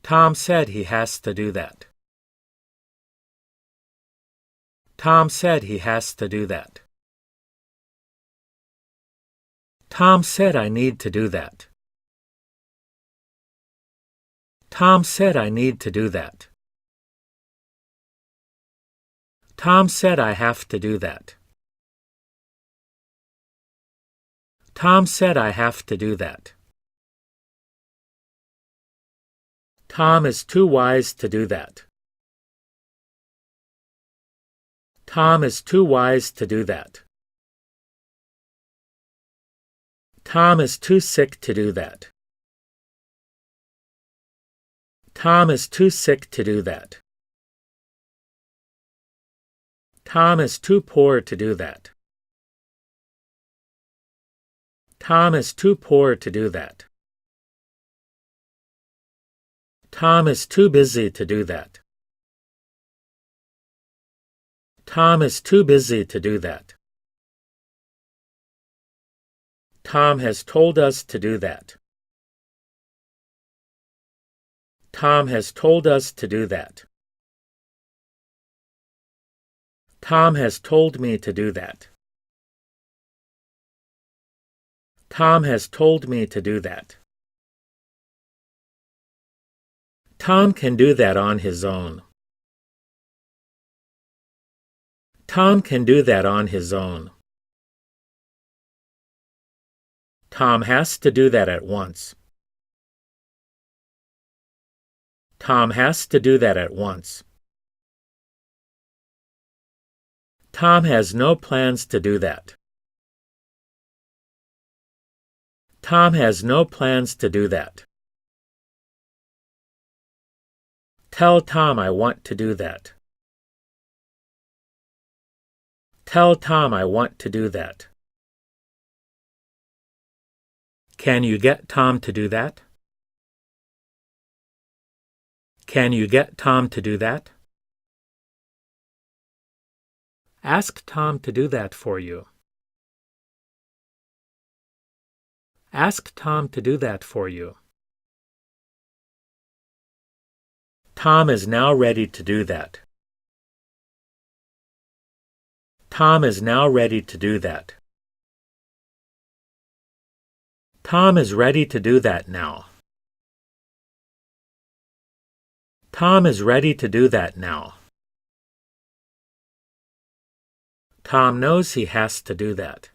Tom said he has to do that. Tom said he has to do that. Tom said I need to do that. Tom said I need to do that. Tom said I have to do that. Tom said I have to do that. Tom is too wise to do that. Tom is too wise to do that. Tom is too sick to do that. Tom is too sick to do that. Tom is too poor to do that. Tom is too poor to do that. Tom is too busy to do that. Tom is too busy to do that. Tom has told us to do that. Tom has told us to do that. Tom has told me to do that. Tom has told me to do that. Tom can do that on his own. Tom can do that on his own. Tom has to do that at once. Tom has to do that at once. Tom has no plans to do that. Tom has no plans to do that. Tell Tom I want to do that. Tell Tom I want to do that. Can you get Tom to do that? Can you get Tom to do that? Ask Tom to do that for you. Ask Tom to do that for you. Tom is now ready to do that. Tom is now ready to do that. Tom is ready to do that now. Tom is ready to do that now. Tom knows he has to do that.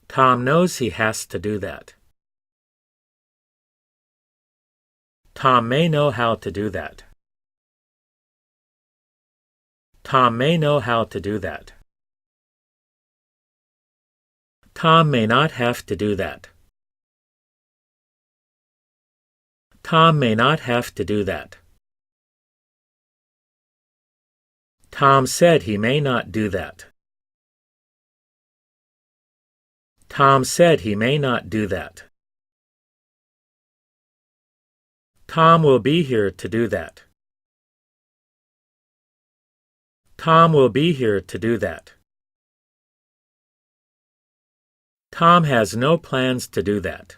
Tom knows he has to do that. Tom may know how to do that. Tom may know how to do that. Tom may not have to do that. Tom may not have to do that. Tom said he may not do that. Tom said he may not do that. Tom will be here to do that. Tom will be here to do that. Tom has no plans to do that.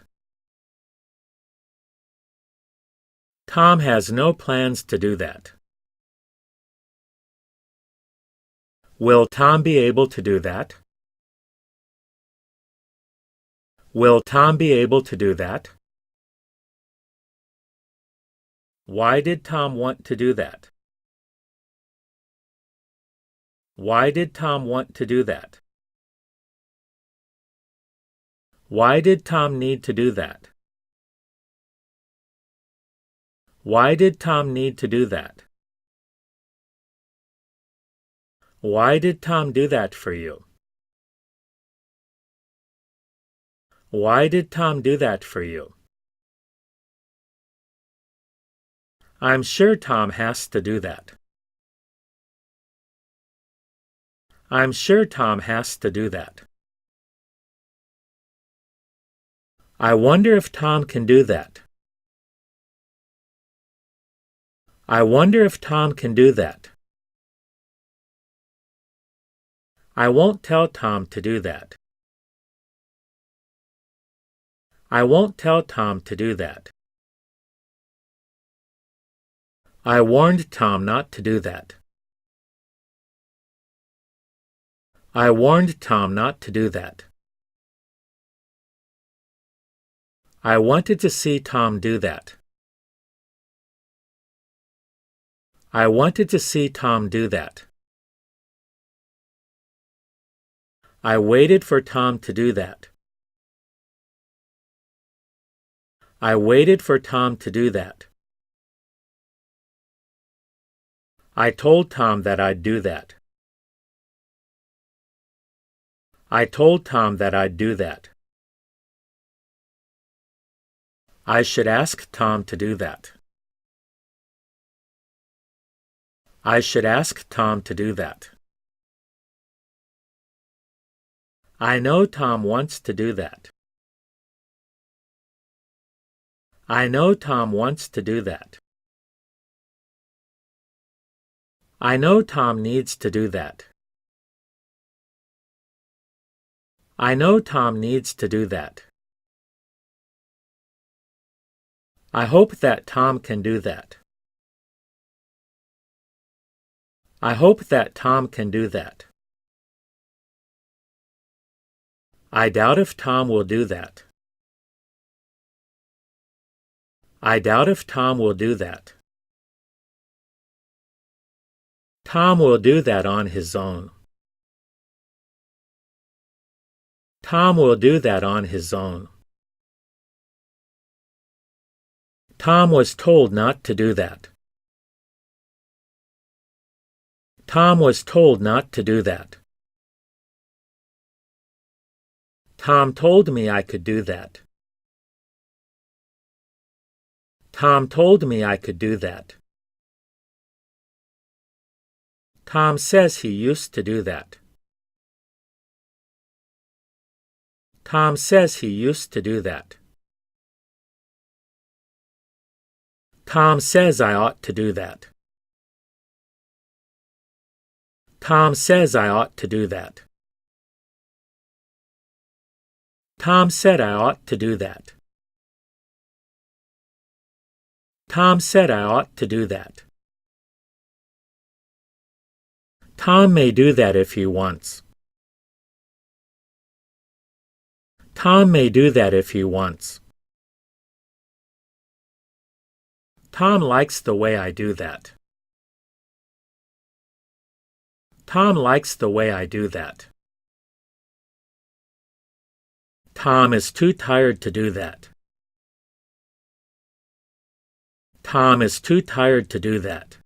Tom has no plans to do that. Will Tom be able to do that? Will Tom be able to do that? Why did Tom want to do that? Why did Tom want to do that? Why did Tom need to do that? Why did Tom need to do that? Why did Tom do that for you? Why did Tom do that for you? I'm sure Tom has to do that. I'm sure Tom has to do that. I wonder if Tom can do that. I wonder if Tom can do that. I won't tell Tom to do that. I won't tell Tom to do that. I warned Tom not to do that. I warned Tom not to do that. I wanted to see Tom do that. I wanted to see Tom do that. I waited for Tom to do that. I waited for Tom to do that. I told Tom that I'd do that. I told Tom that I'd do that. I should ask Tom to do that. I should ask Tom to do that. I know Tom wants to do that. I know Tom wants to do that. I know Tom needs to do that. I know Tom needs to do that. I hope that Tom can do that. I hope that Tom can do that. I doubt if Tom will do that. I doubt if Tom will do that. Tom will do that on his own. Tom will do that on his own. Tom was told not to do that. Tom was told not to do that. Tom told me I could do that. Tom told me I could do that. Tom says he used to do that. Tom says he used to do that. Tom says I ought to do that. Tom says I ought to do that. Tom said I ought to do that. Tom said I ought to do that. Tom may do that if he wants. Tom may do that if he wants. Tom likes the way I do that. Tom likes the way I do that. Tom is too tired to do that. Tom is too tired to do that.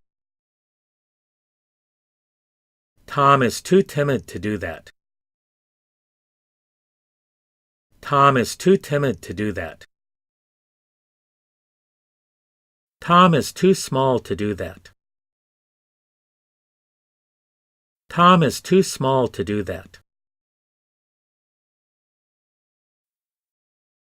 Tom is too timid to do that. Tom is too timid to do that. Tom is too small to do that. Tom is too small to do that.